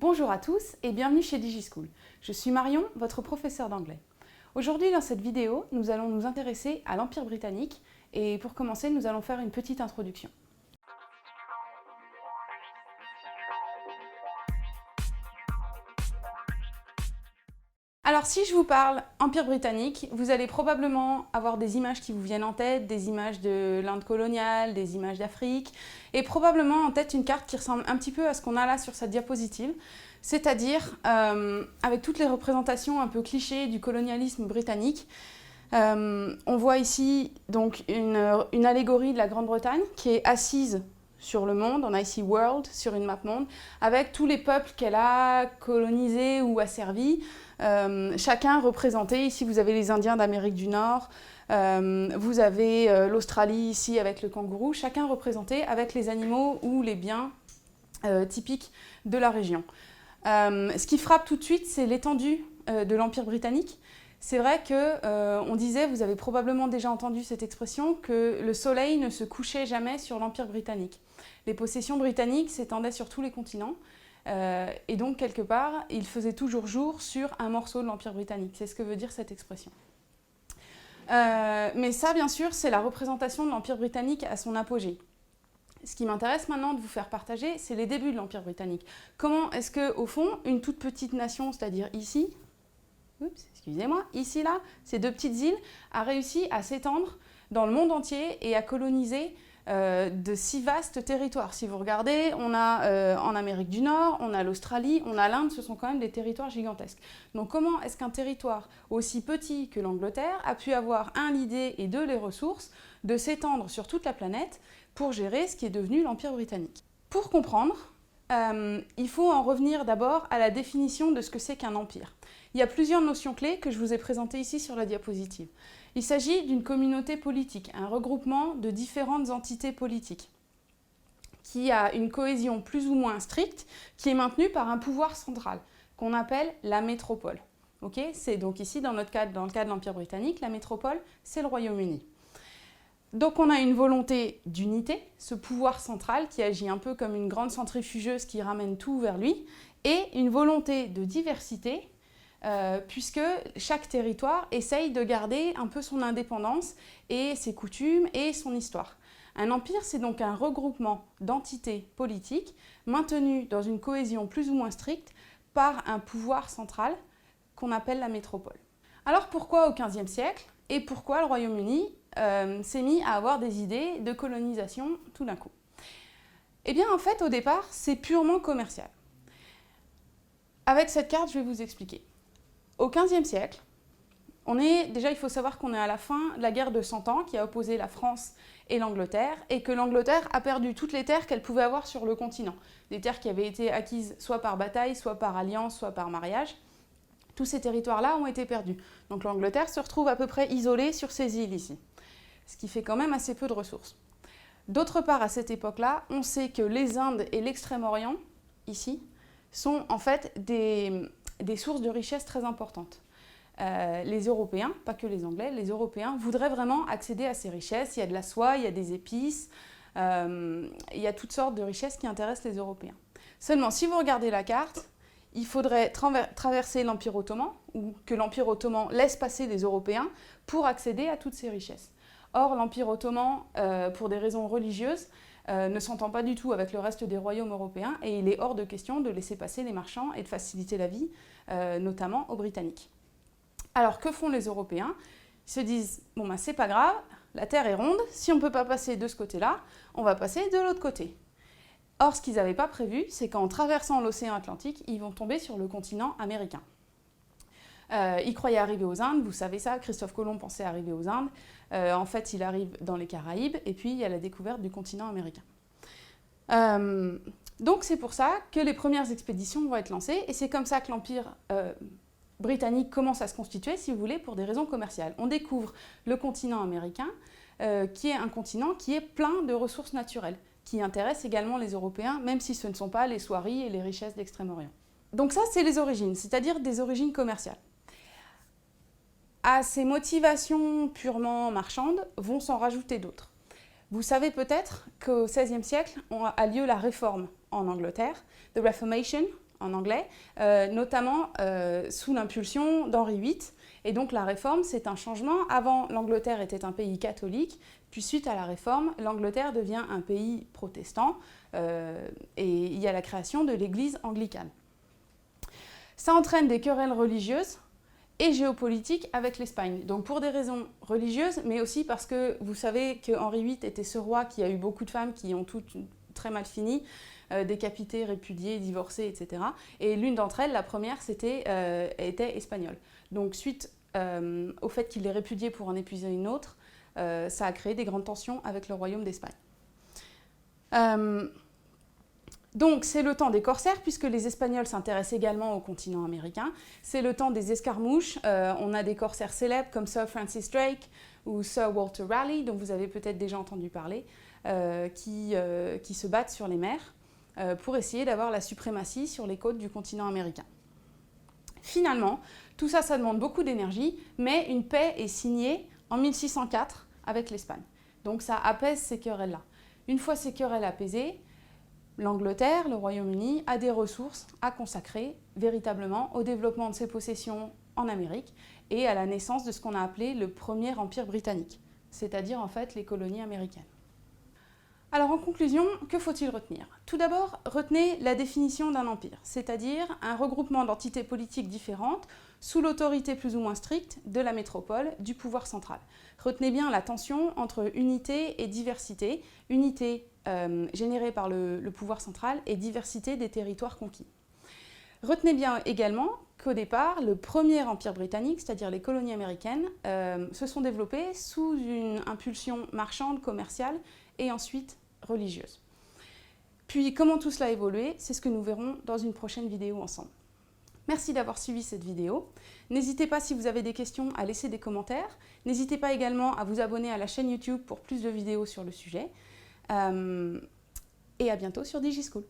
Bonjour à tous et bienvenue chez DigiSchool. Je suis Marion, votre professeur d'anglais. Aujourd'hui, dans cette vidéo, nous allons nous intéresser à l'Empire britannique et pour commencer, nous allons faire une petite introduction. Alors si je vous parle Empire britannique, vous allez probablement avoir des images qui vous viennent en tête, des images de l'Inde coloniale, des images d'Afrique, et probablement en tête une carte qui ressemble un petit peu à ce qu'on a là sur cette diapositive, c'est-à-dire avec toutes les représentations un peu clichés du colonialisme britannique. On voit ici donc une allégorie de la Grande-Bretagne qui est assise sur le monde, on a ici World sur une map monde, avec tous les peuples qu'elle a colonisés ou asservis, chacun représenté. Ici vous avez les Indiens d'Amérique du Nord, vous avez l'Australie ici avec le kangourou, chacun représenté avec les animaux ou les biens typiques de la région. Ce qui frappe tout de suite, c'est l'étendue de l'Empire britannique. C'est vrai qu'on disait, vous avez probablement déjà entendu cette expression, que le soleil ne se couchait jamais sur l'Empire britannique. Les possessions britanniques s'étendaient sur tous les continents, et donc quelque part, il faisait toujours jour sur un morceau de l'Empire britannique. C'est ce que veut dire cette expression. Mais ça, bien sûr, c'est la représentation de l'Empire britannique à son apogée. Ce qui m'intéresse maintenant de vous faire partager, c'est les débuts de l'Empire britannique. Comment est-ce qu'au fond, une toute petite nation, c'est-à-dire ici, excusez-moi, ici, là, ces deux petites îles, a réussi à s'étendre dans le monde entier et à coloniser de si vastes territoires. Si vous regardez, on a en Amérique du Nord, on a l'Australie, on a l'Inde, ce sont quand même des territoires gigantesques. Donc comment est-ce qu'un territoire aussi petit que l'Angleterre a pu avoir, un, l'idée et deux, les ressources de s'étendre sur toute la planète pour gérer ce qui est devenu l'Empire britannique? Pour comprendre, il faut en revenir d'abord à la définition de ce que c'est qu'un empire. Il y a plusieurs notions clés que je vous ai présentées ici sur la diapositive. Il s'agit d'une communauté politique, un regroupement de différentes entités politiques qui a une cohésion plus ou moins stricte, qui est maintenue par un pouvoir central, qu'on appelle la métropole. C'est donc ici, dans le cas de l'Empire britannique, la métropole, c'est le Royaume-Uni. Donc on a une volonté d'unité, ce pouvoir central qui agit un peu comme une grande centrifugeuse qui ramène tout vers lui, et une volonté de diversité, puisque chaque territoire essaye de garder un peu son indépendance et ses coutumes et son histoire. Un empire, c'est donc un regroupement d'entités politiques maintenues dans une cohésion plus ou moins stricte par un pouvoir central qu'on appelle la métropole. Alors pourquoi au XVe siècle et pourquoi le Royaume-Uni s'est mis à avoir des idées de colonisation tout d'un coup? Eh bien en fait au départ c'est purement commercial. Avec cette carte je vais vous expliquer. Au XVe siècle, il faut savoir qu'on est à la fin de la guerre de 100 ans qui a opposé la France et l'Angleterre, et que l'Angleterre a perdu toutes les terres qu'elle pouvait avoir sur le continent. Des terres qui avaient été acquises soit par bataille, soit par alliance, soit par mariage. Tous ces territoires-là ont été perdus. Donc l'Angleterre se retrouve à peu près isolée sur ces îles ici, ce qui fait quand même assez peu de ressources. D'autre part, à cette époque-là, on sait que les Indes et l'Extrême-Orient, ici, sont en fait des sources de richesse très importantes. Les Européens, pas que les Anglais, les Européens voudraient vraiment accéder à ces richesses. Il y a de la soie, il y a des épices, il y a toutes sortes de richesses qui intéressent les Européens. Seulement, si vous regardez la carte, il faudrait traverser l'Empire ottoman, ou que l'Empire ottoman laisse passer les Européens pour accéder à toutes ces richesses. Or, l'Empire ottoman, pour des raisons religieuses, ne s'entend pas du tout avec le reste des royaumes européens et il est hors de question de laisser passer les marchands et de faciliter la vie, notamment aux Britanniques. Alors que font les Européens? Ils se disent, bon ben c'est pas grave, la Terre est ronde, si on ne peut pas passer de ce côté-là, on va passer de l'autre côté. Or, ce qu'ils n'avaient pas prévu, c'est qu'en traversant l'océan Atlantique, ils vont tomber sur le continent américain. Ils croyaient arriver aux Indes, vous savez ça, Christophe Colomb pensait arriver aux Indes. En fait, il arrive dans les Caraïbes, et puis il y a la découverte du continent américain. Donc c'est pour ça que les premières expéditions vont être lancées, et c'est comme ça que l'Empire britannique commence à se constituer, si vous voulez, pour des raisons commerciales. On découvre le continent américain, qui est un continent qui est plein de ressources naturelles, qui intéressent également les Européens, même si ce ne sont pas les soieries et les richesses d'Extrême-Orient. Donc ça, c'est les origines, c'est-à-dire des origines commerciales. À ces motivations purement marchandes vont s'en rajouter d'autres. Vous savez peut-être qu'au XVIe siècle a lieu la Réforme en Angleterre, the Reformation en anglais, notamment sous l'impulsion d'Henri VIII. Et donc la Réforme, c'est un changement. Avant, l'Angleterre était un pays catholique, puis suite à la Réforme, l'Angleterre devient un pays protestant et il y a la création de l'Église anglicane. Ça entraîne des querelles religieuses et géopolitiques avec l'Espagne. Donc pour des raisons religieuses, mais aussi parce que vous savez que Henri VIII était ce roi qui a eu beaucoup de femmes qui ont toutes très mal fini, décapitées, répudiées, divorcées, etc. Et l'une d'entre elles, la première, était espagnole. Donc suite au fait qu'il les répudiait pour en épouser une autre, ça a créé des grandes tensions avec le royaume d'Espagne. Donc c'est le temps des corsaires, puisque les Espagnols s'intéressent également au continent américain. C'est le temps des escarmouches. On a des corsaires célèbres comme Sir Francis Drake ou Sir Walter Raleigh, dont vous avez peut-être déjà entendu parler, qui se battent sur les mers pour essayer d'avoir la suprématie sur les côtes du continent américain. Finalement, tout ça, ça demande beaucoup d'énergie, mais une paix est signée en 1604 avec l'Espagne. Donc ça apaise ces querelles-là. Une fois ces querelles apaisées, l'Angleterre, le Royaume-Uni, a des ressources à consacrer véritablement au développement de ses possessions en Amérique et à la naissance de ce qu'on a appelé le premier empire britannique, c'est-à-dire en fait les colonies américaines. Alors en conclusion, que faut-il retenir? Tout d'abord, retenez la définition d'un empire, c'est-à-dire un regroupement d'entités politiques différentes sous l'autorité plus ou moins stricte de la métropole, du pouvoir central. Retenez bien la tension entre unité et diversité, unité générée par le pouvoir central et diversité des territoires conquis. Retenez bien également qu'au départ, le premier empire britannique, c'est-à-dire les colonies américaines, se sont développées sous une impulsion marchande, commerciale et ensuite religieuse. Puis comment tout cela a évolué, c'est ce que nous verrons dans une prochaine vidéo ensemble. Merci d'avoir suivi cette vidéo. N'hésitez pas, si vous avez des questions, à laisser des commentaires. N'hésitez pas également à vous abonner à la chaîne YouTube pour plus de vidéos sur le sujet. Et à bientôt sur DigiSchool.